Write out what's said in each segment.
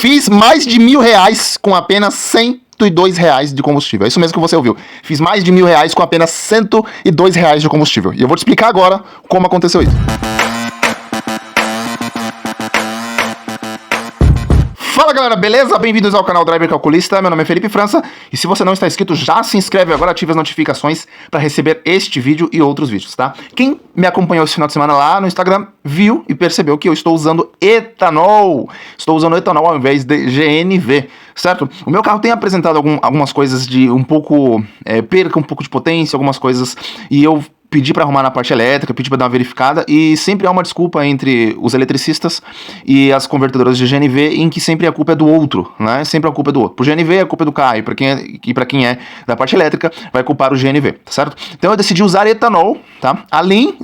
Fiz mais de R$ 1.000 com apenas R$ 102 de combustível. É isso mesmo que você ouviu. Fiz mais de R$ 1.000 com apenas R$ 102 de combustível. E eu vou te explicar agora como aconteceu isso. Fala galera, beleza? Bem-vindos ao canal Driver Calculista, meu nome é Felipe França e se você não está inscrito, já se inscreve agora, ative as notificações para receber este vídeo e outros vídeos, tá? Quem me acompanhou esse final de semana lá no Instagram viu e percebeu que eu estou usando etanol. Estou usando etanol ao invés de GNV, certo? O meu carro tem apresentado algumas coisas de um pouco, perca um pouco de potência, algumas coisas, e eu pedi para arrumar na parte elétrica, pedi para dar uma verificada e sempre há uma desculpa entre os eletricistas e as convertedoras de GNV em que sempre a culpa é do outro, né? Sempre a culpa é do outro. Pro GNV a culpa é do carro e para quem é da parte elétrica vai culpar o GNV, tá certo? Então eu decidi usar etanol, tá? Além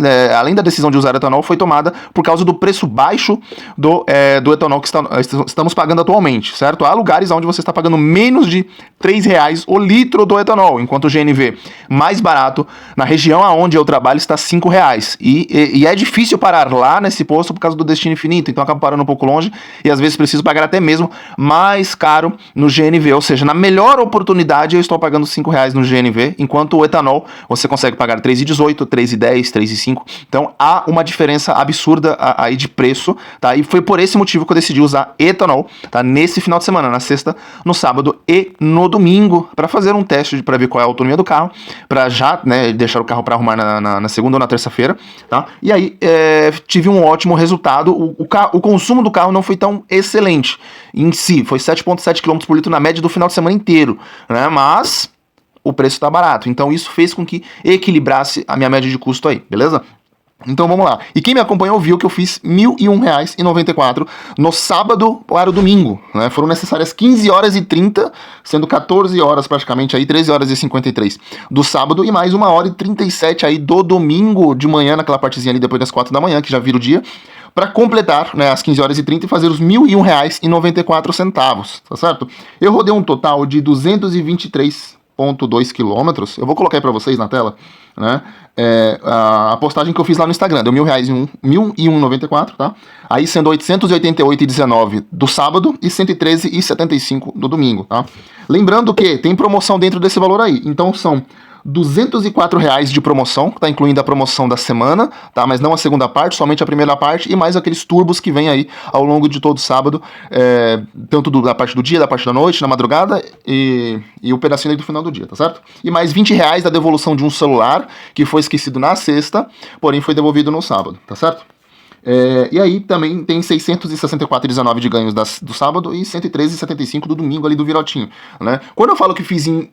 da decisão de usar etanol foi tomada por causa do preço baixo do etanol que estamos pagando atualmente, certo? Há lugares onde você está pagando menos de R$ 3 o litro do etanol, enquanto o GNV mais barato na região aonde eu trabalho está R$ 5. E é difícil parar lá nesse posto por causa do destino infinito, então eu acabo parando um pouco longe e às vezes preciso pagar até mesmo mais caro no GNV, ou seja, na melhor oportunidade eu estou pagando R$ 5 no GNV, enquanto o etanol você consegue pagar R$3,18, R$3,10, R$3,05, então há uma diferença absurda aí de preço, tá? E foi por esse motivo que eu decidi usar etanol, tá? Nesse final de semana, na sexta, no sábado e no domingo, para fazer um teste para ver qual é a autonomia do carro, para já, né, deixar o carro para arrumar na segunda ou na terça-feira, tá? E aí tive um ótimo resultado. O consumo do carro não foi tão excelente em si, foi 7,7 km por litro na média do final de semana inteiro, né? Mas o preço está barato, então isso fez com que equilibrasse a minha média de custo aí, beleza? Então vamos lá. E quem me acompanhou viu que eu fiz R$ 1.001,94 no sábado para o domingo, né? Foram necessárias 15 horas e 30, sendo 14 horas praticamente aí, 13 horas e 53 do sábado e mais 1 hora e 37 aí do domingo de manhã, naquela partezinha ali depois das 4 da manhã, que já vira o dia, para completar, né, as 15 horas e 30 e fazer os R$ 1.001,94, tá certo? Eu rodei um total de 223,2 quilômetros. Eu vou colocar aí para vocês na tela, né? A postagem que eu fiz lá no Instagram deu R$ 1.001,94, tá? Aí sendo 888,19 do sábado e 113,75 do domingo, tá? Lembrando que tem promoção dentro desse valor aí, então são R$ 204 de promoção, tá incluindo a promoção da semana, tá? Mas não a segunda parte, somente a primeira parte e mais aqueles turbos que vem aí ao longo de todo sábado, tanto da parte do dia, da parte da noite, na madrugada e o pedacinho aí do final do dia, tá certo? E mais R$ 20 da devolução de um celular que foi esquecido na sexta, porém foi devolvido no sábado, tá certo? E aí também tem 664,19 de ganhos do sábado e 113,75 do domingo ali do Virotinho, né? Quando eu falo que fiz em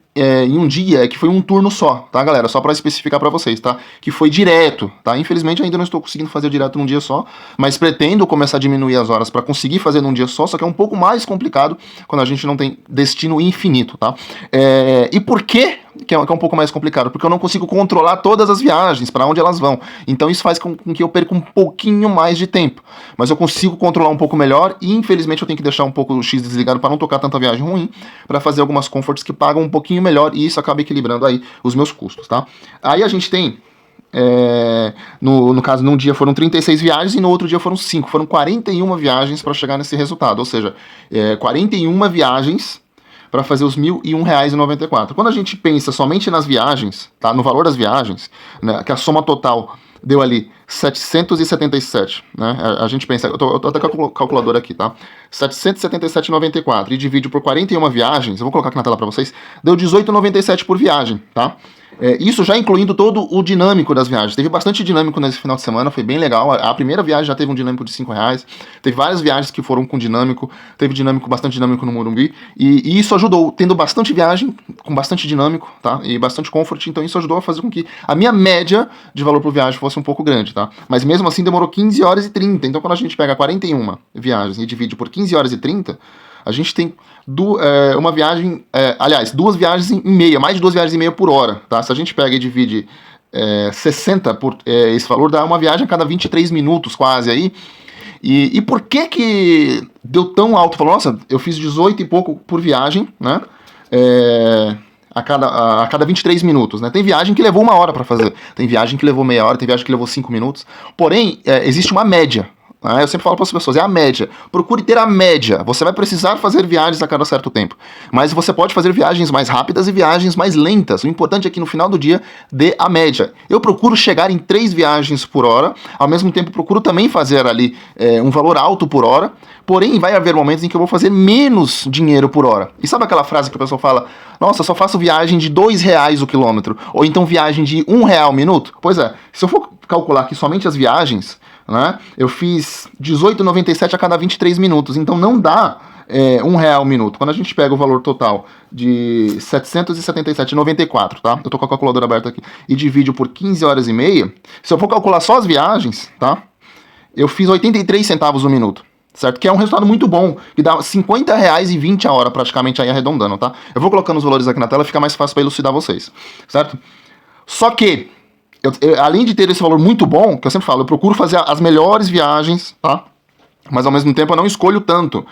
um dia, é que foi um turno só, tá, galera? Só pra especificar pra vocês, tá? Que foi direto, tá? Infelizmente ainda não estou conseguindo fazer direto num dia só, mas pretendo começar a diminuir as horas pra conseguir fazer num dia só que é um pouco mais complicado quando a gente não tem destino infinito, tá? E por quê? Que é um pouco mais complicado, porque eu não consigo controlar todas as viagens, para onde elas vão. Então isso faz com que eu perca um pouquinho mais de tempo. Mas eu consigo controlar um pouco melhor e infelizmente eu tenho que deixar um pouco o X desligado para não tocar tanta viagem ruim, para fazer algumas comforts que pagam um pouquinho melhor e isso acaba equilibrando aí os meus custos, tá? Aí a gente tem... no caso, num dia foram 36 viagens e no outro dia foram 5. Foram 41 viagens para chegar nesse resultado. Ou seja, 41 viagens para fazer os R$ 1.001,94. Quando a gente pensa somente nas viagens, tá? No valor das viagens, né, que a soma total deu ali 777, né? A gente pensa, eu tô até com a calculadora aqui, tá? 777,94 e divide por 41 viagens, eu vou colocar aqui na tela para vocês, deu 18,97 por viagem, tá? Isso já incluindo todo o dinâmico das viagens. Teve bastante dinâmico nesse final de semana, foi bem legal. A primeira viagem já teve um dinâmico de R$ 5. Teve várias viagens que foram com dinâmico. Teve bastante dinâmico no Morumbi. E isso ajudou, tendo bastante viagem, com bastante dinâmico, tá? E bastante comfort. Então isso ajudou a fazer com que a minha média de valor por viagem fosse um pouco grande, tá? Mas mesmo assim demorou 15 horas e 30. Então quando a gente pega 41 viagens e divide por 15 horas e 30... a gente tem uma viagem, aliás, 2 viagens e meia, mais de 2 viagens e meia por hora, tá? Se a gente pega e divide 60 por esse valor, dá uma viagem a cada 23 minutos quase aí. E por que deu tão alto? Falou, nossa, eu fiz 18 e pouco por viagem, né? A cada 23 minutos, né? Tem viagem que levou 1 hora para fazer, tem viagem que levou meia hora, tem viagem que levou 5 minutos. Porém, existe uma média né? Eu sempre falo para as pessoas, é a média. Procure ter a média. Você vai precisar fazer viagens a cada certo tempo. Mas você pode fazer viagens mais rápidas e viagens mais lentas. O importante é que no final do dia dê a média. Eu procuro chegar em 3 viagens por hora, ao mesmo tempo procuro também fazer ali um valor alto por hora, porém vai haver momentos em que eu vou fazer menos dinheiro por hora. E sabe aquela frase que o pessoal fala, nossa, eu só faço viagem de R$2 o quilômetro, ou então viagem de R$1 o minuto? Pois é, se eu for calcular aqui somente as viagens, né, eu fiz R$18,97 a cada 23 minutos, então não dá R$1 o minuto. Quando a gente pega o valor total de R$777,94, tá? Eu tô com a calculadora aberta aqui, e divide por 15 horas e meia, se eu for calcular só as viagens, tá? Eu fiz 83 centavos o minuto, certo? Que é um resultado muito bom, que dá R$50,20 a hora, praticamente, aí arredondando, tá? Eu vou colocando os valores aqui na tela, fica mais fácil para elucidar vocês, certo? Só que, além de ter esse valor muito bom, que eu sempre falo, eu procuro fazer as melhores viagens, tá? Mas ao mesmo tempo eu não escolho tanto.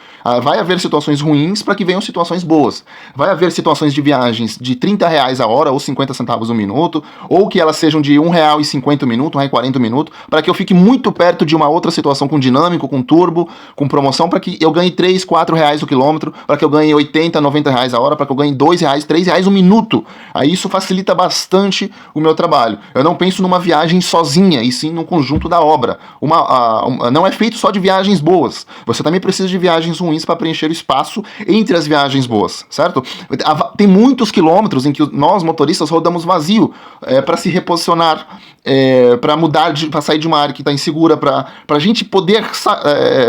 Vai haver situações ruins para que venham situações boas. Vai haver situações de viagens de R$30 a hora ou 50 centavos o minuto, ou que elas sejam de R$1,50 o minuto, R$1,40 o minuto, para que eu fique muito perto de uma outra situação com dinâmico, com turbo, com promoção, para que eu ganhe R$3, R$4 o quilômetro, para que eu ganhe R$80, R$90 a hora, para que eu ganhe R$2, R$3 o minuto. Aí isso facilita bastante o meu trabalho. Eu não penso numa viagem sozinha, e sim no conjunto da obra. Não é feito só de viagens boas. Você também precisa de viagens ruins para preencher o espaço entre as viagens boas, certo? Tem muitos quilômetros em que nós, motoristas, rodamos vazio para se reposicionar, para mudar, para sair de uma área que está insegura, para a gente poder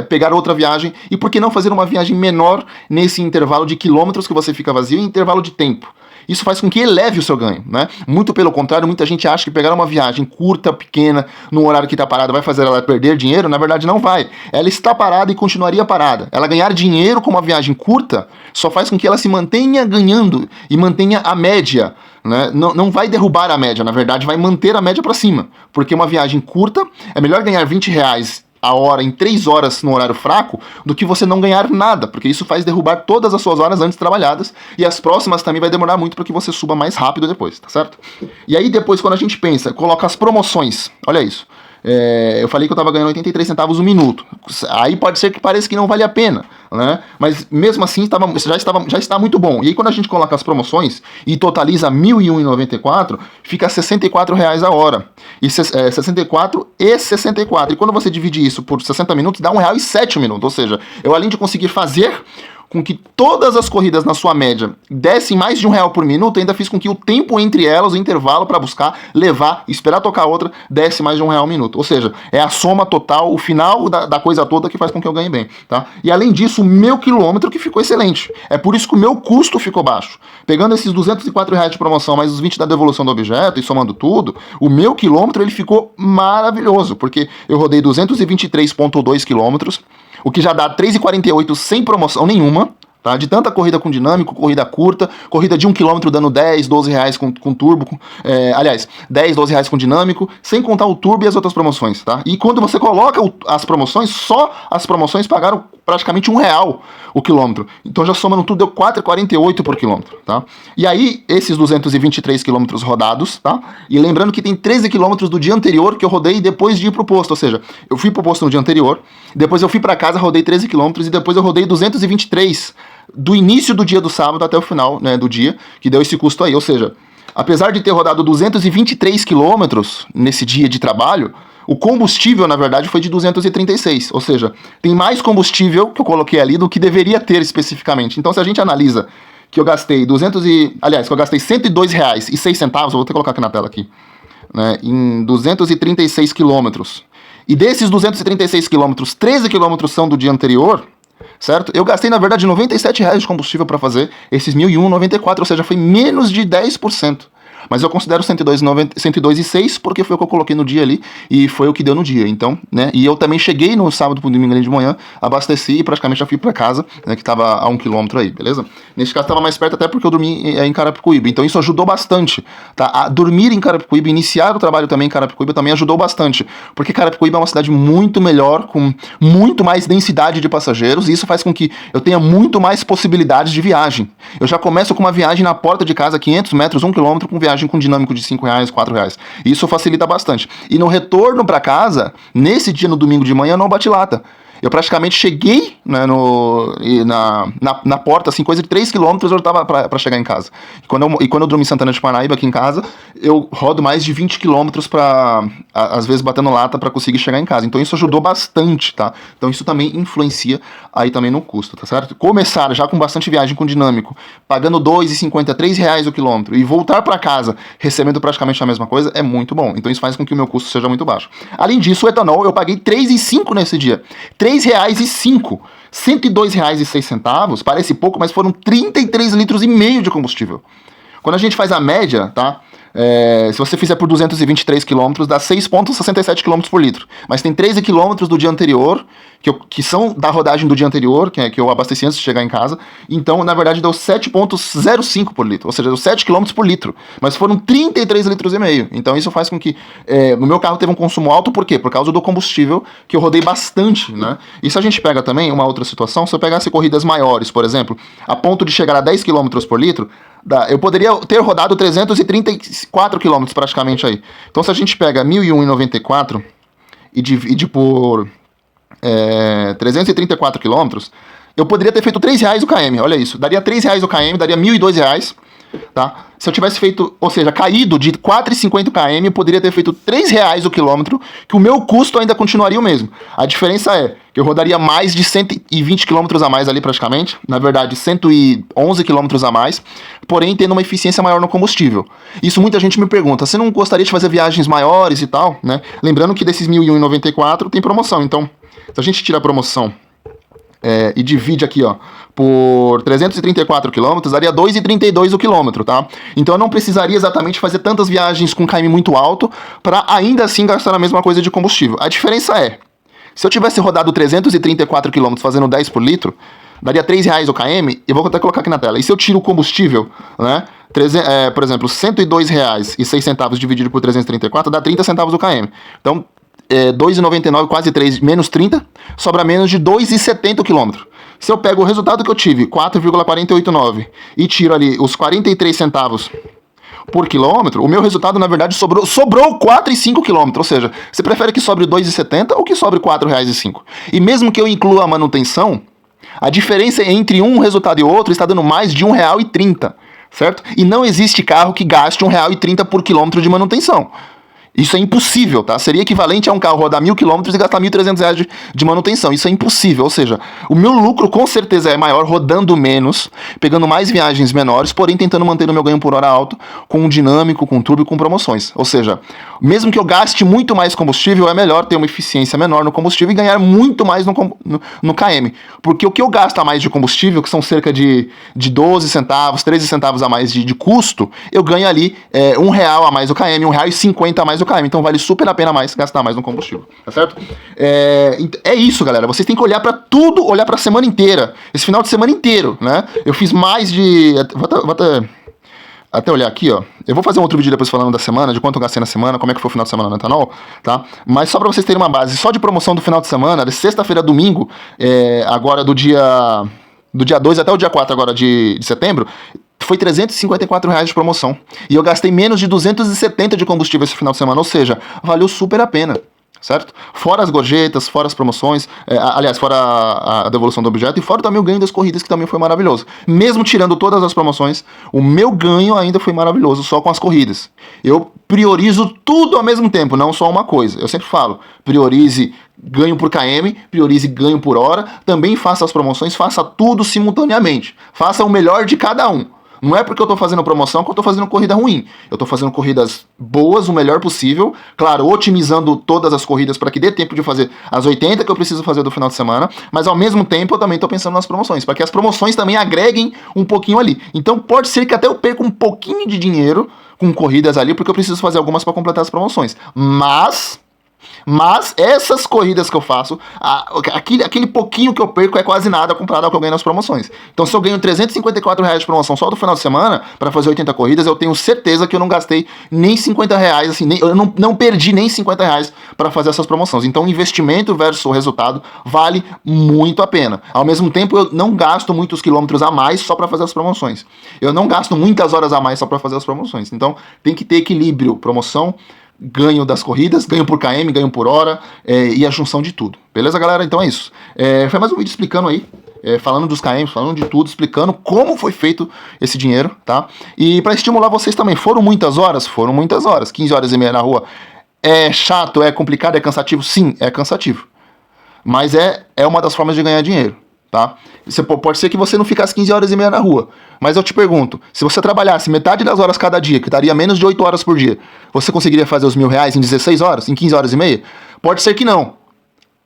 pegar outra viagem, e por que não fazer uma viagem menor nesse intervalo de quilômetros que você fica vazio e intervalo de tempo? Isso faz com que eleve o seu ganho, né? Muito pelo contrário, muita gente acha que pegar uma viagem curta, pequena, num horário que está parada, vai fazer ela perder dinheiro. Na verdade, não vai. Ela está parada e continuaria parada. Ela ganhar dinheiro com uma viagem curta só faz com que ela se mantenha ganhando e mantenha a média, né? Não vai derrubar a média, na verdade, vai manter a média para cima. Porque uma viagem curta, é melhor ganhar R$20 a hora em 3 horas no horário fraco do que você não ganhar nada, porque isso faz derrubar todas as suas horas antes trabalhadas, e as próximas também vai demorar muito para que você suba mais rápido depois, tá certo? E aí depois, quando a gente pensa, coloca as promoções, olha isso, eu falei que eu estava ganhando 83 centavos o minuto, aí pode ser que pareça que não vale a pena, né? Mas mesmo assim já está muito bom. E aí quando a gente coloca as promoções e totaliza R$1.001,94, fica R$64 a hora, e 64 e 64, e quando você divide isso por 60 minutos, dá R$1,07 o minuto, ou seja, eu além de conseguir fazer com que todas as corridas na sua média dessem mais de R$1 por minuto, ainda fiz com que o tempo entre elas, o intervalo para buscar, levar, esperar tocar outra, desse mais de R$1 o minuto. Ou seja, é a soma total, o final da coisa toda que faz com que eu ganhe bem, tá? E além disso, o meu quilômetro que ficou excelente. É por isso que o meu custo ficou baixo. Pegando esses R$204 de promoção, mais os 20 da devolução do objeto e somando tudo, o meu quilômetro ele ficou maravilhoso, porque eu rodei 223,2 quilômetros, o que já dá 3,48 sem promoção nenhuma, tá? De tanta corrida com dinâmico, corrida curta, corrida de 1 km dando R$10, R$12 com turbo, aliás, R$10, R$12 com dinâmico, sem contar o turbo e as outras promoções, tá? E quando você coloca as promoções, só as promoções pagaram praticamente R$1 o quilômetro. Então já somando tudo deu R$4,48 por quilômetro, tá? E aí, esses 223 quilômetros rodados, tá? E lembrando que tem 13 quilômetros do dia anterior que eu rodei depois de ir pro posto, ou seja, eu fui pro posto no dia anterior, depois eu fui para casa, rodei 13 quilômetros e depois eu rodei 223 do início do dia do sábado até o final, né, do dia, que deu esse custo aí. Ou seja, apesar de ter rodado 223 quilômetros nesse dia de trabalho, o combustível, na verdade, foi de 236. Ou seja, tem mais combustível que eu coloquei ali do que deveria ter especificamente. Então, se a gente analisa que eu gastei que eu gastei R$102,06, eu vou até colocar aqui na tela aqui, né, em 236 quilômetros. E desses 236 quilômetros, 13 quilômetros são do dia anterior, certo? Eu gastei, na verdade, R$97 de combustível para fazer esses 1.001,94, ou seja, foi menos de 10%. Mas eu considero 102,6 porque foi o que eu coloquei no dia ali e foi o que deu no dia, então, né? E eu também cheguei no sábado pro domingo ali de manhã, abasteci e praticamente já fui pra casa, né, que tava a 1 quilômetro aí, beleza? Nesse caso tava mais perto até porque eu dormi em Carapicuíba, então isso ajudou bastante, tá? A dormir em Carapicuíba, iniciar o trabalho também em Carapicuíba também ajudou bastante, porque Carapicuíba é uma cidade muito melhor, com muito mais densidade de passageiros, e isso faz com que eu tenha muito mais possibilidades de viagem. Eu já começo com uma viagem na porta de casa, 500 metros, 1 quilômetro, com viagem viagem com dinâmico de R$5, R$4. Isso facilita bastante. E no retorno para casa, nesse dia, no domingo de manhã, eu não bati lata. Eu praticamente cheguei, né, na porta, assim, coisa de 3 quilômetros eu tava pra chegar em casa. E quando eu durmo em Santana de Parnaíba, aqui em casa, eu rodo mais de 20 quilômetros às vezes batendo lata pra conseguir chegar em casa. Então isso ajudou bastante, tá? Então isso também influencia aí também no custo, tá certo? Começar já com bastante viagem com dinâmico, pagando R$2,50, R$3 o quilômetro, e voltar pra casa recebendo praticamente a mesma coisa, é muito bom. Então isso faz com que o meu custo seja muito baixo. Além disso, o etanol, eu paguei R$3,05 nesse dia. R$3,05. R$102,06, parece pouco, mas foram 33 litros e meio de combustível. Quando a gente faz a média, tá? Se você fizer por 223 km, dá 6,67 km por litro. Mas tem 13 km do dia anterior, que são da rodagem do dia anterior, que eu abasteci antes de chegar em casa. Então, na verdade, deu 7,05 por litro. Ou seja, deu 7 km por litro. Mas foram 33 litros e meio. Então, isso faz com que no meu carro teve um consumo alto. Por quê? Por causa do combustível, que eu rodei bastante, né? E se a gente pega também uma outra situação, se eu pegasse corridas maiores, por exemplo, a ponto de chegar a 10 km por litro, eu poderia ter rodado 334 km praticamente aí. Então, se a gente pega 1.001,94 e divide por 334 km, eu poderia ter feito R$3 o km. Olha isso, daria R$3 o km, daria R$1.002, tá? Se eu tivesse feito, ou seja, caído de 4,50 km, eu poderia ter feito R$3 o quilômetro, que o meu custo ainda continuaria o mesmo. A diferença é que eu rodaria mais de 120 km a mais ali praticamente, na verdade 111 km a mais, porém tendo uma eficiência maior no combustível. Isso muita gente me pergunta, você não gostaria de fazer viagens maiores e tal, né? Lembrando que desses 1.001,94 tem promoção, então se a gente tira a promoção e divide aqui, ó, por 334 km, daria 2,32 o quilômetro, tá? Então eu não precisaria exatamente fazer tantas viagens com KM muito alto para ainda assim gastar a mesma coisa de combustível. A diferença é, se eu tivesse rodado 334 km fazendo 10 por litro, daria R$3 o km, eu vou até colocar aqui na tela. E se eu tiro o combustível, né, por exemplo, R$102,06 dividido por 334 dá 30 centavos o km. Então, 2,99, quase 3, menos 30, sobra menos de 2,70 km. Se eu pego o resultado que eu tive, 4,489, e tiro ali os 43 centavos por quilômetro, o meu resultado, na verdade, sobrou 4,5 km. Ou seja, você prefere que sobre 2,70 ou que sobre R$4,05? E mesmo que eu inclua a manutenção, a diferença entre um resultado e outro está dando mais de R$1,30, certo? E não existe carro que gaste R$1,30 por quilômetro de manutenção. Isso é impossível, tá? Seria equivalente a um carro rodar 1.000 km e gastar R$1.300 de manutenção. Isso é impossível, ou seja, o meu lucro com certeza é maior rodando menos, pegando mais viagens menores, porém tentando manter o meu ganho por hora alto com um dinâmico, com turbo e com promoções. Ou seja, mesmo que eu gaste muito mais combustível, é melhor ter uma eficiência menor no combustível e ganhar muito mais no KM. Porque o que eu gasto a mais de combustível, que são cerca de 12 centavos, 13 centavos a mais de custo, eu ganho ali R$1 a mais o KM, R$1,50 a mais o KM, então vale super a pena gastar mais no combustível, tá certo? É isso, galera, vocês têm que olhar pra tudo, olhar pra semana inteira, esse final de semana inteiro, né? Eu fiz mais de... Vou até olhar aqui, ó. Eu vou fazer um outro vídeo depois falando da semana, de quanto eu gastei na semana, como é que foi o final de semana no etanol, tá? Mas só pra vocês terem uma base, só de promoção do final de semana, de sexta-feira a domingo, agora do dia 2 até o dia 4 agora de setembro, foi R$354 de promoção. E eu gastei menos de 270 de combustível esse final de semana, ou seja, valeu super a pena, certo? Fora as gorjetas, fora as promoções, aliás, fora a devolução do objeto e fora também o ganho das corridas, que também foi maravilhoso. Mesmo tirando todas as promoções, o meu ganho ainda foi maravilhoso só com as corridas. Eu priorizo tudo ao mesmo tempo, não só uma coisa. Eu sempre falo, priorize ganho por KM, priorize ganho por hora, também faça as promoções, faça tudo simultaneamente. Faça o melhor de cada um. Não é porque eu tô fazendo promoção que eu tô fazendo corrida ruim. Eu tô fazendo corridas boas, o melhor possível. Claro, otimizando todas as corridas para que dê tempo de fazer as 80 que eu preciso fazer do final de semana. Mas ao mesmo tempo eu também tô pensando nas promoções, para que as promoções também agreguem um pouquinho ali. Então pode ser que até eu perca um pouquinho de dinheiro com corridas ali, porque eu preciso fazer algumas para completar as promoções. Mas Mas essas corridas que eu faço, aquele pouquinho que eu perco é quase nada comparado ao que eu ganho nas promoções. Então se eu ganho R$354 de promoção só do final de semana para fazer 80 corridas, eu tenho certeza que eu não gastei nem R$50, assim, eu não perdi nem R$50 para fazer essas promoções. Então o investimento versus o resultado vale muito a pena. Ao mesmo tempo, eu não gasto muitos quilômetros a mais só para fazer as promoções. Eu não gasto muitas horas a mais só para fazer as promoções. Então tem que ter equilíbrio, promoção, ganho das corridas, ganho por km, ganho por hora e a junção de tudo. Beleza, galera? Então é isso. Foi mais um vídeo explicando aí, falando dos km, falando de tudo, explicando como foi feito esse dinheiro, tá? E para estimular vocês também, foram muitas horas? Foram muitas horas. 15 horas e meia na rua. É chato, é complicado, é cansativo? Sim, é cansativo. Mas é uma das formas de ganhar dinheiro. Tá? Pode ser que você não ficasse 15 horas e meia na rua, mas eu te pergunto, se você trabalhasse metade das horas cada dia, que daria menos de 8 horas por dia, você conseguiria fazer os R$1.000 em 16 horas, em 15 horas e meia? Pode ser que não,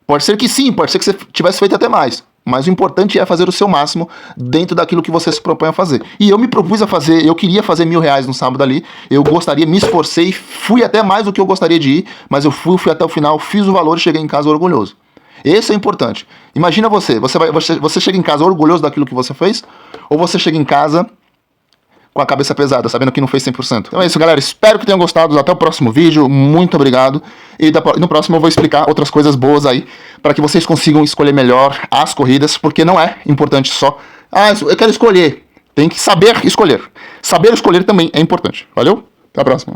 pode ser que sim, pode ser que você tivesse feito até mais, mas o importante é fazer o seu máximo dentro daquilo que você se propõe a fazer. E eu me propus a fazer, eu queria fazer R$1.000 no sábado ali, eu gostaria, me esforcei, fui até mais do que eu gostaria de ir, mas eu fui até o final, fiz o valor e cheguei em casa orgulhoso. Esse é importante. Imagina você chega em casa orgulhoso daquilo que você fez, ou você chega em casa com a cabeça pesada, sabendo que não fez 100%. Então é isso, galera. Espero que tenham gostado. Até o próximo vídeo. Muito obrigado. E no próximo eu vou explicar outras coisas boas aí, para que vocês consigam escolher melhor as corridas, porque não é importante só, eu quero escolher. Tem que saber escolher. Saber escolher também é importante. Valeu? Até a próxima.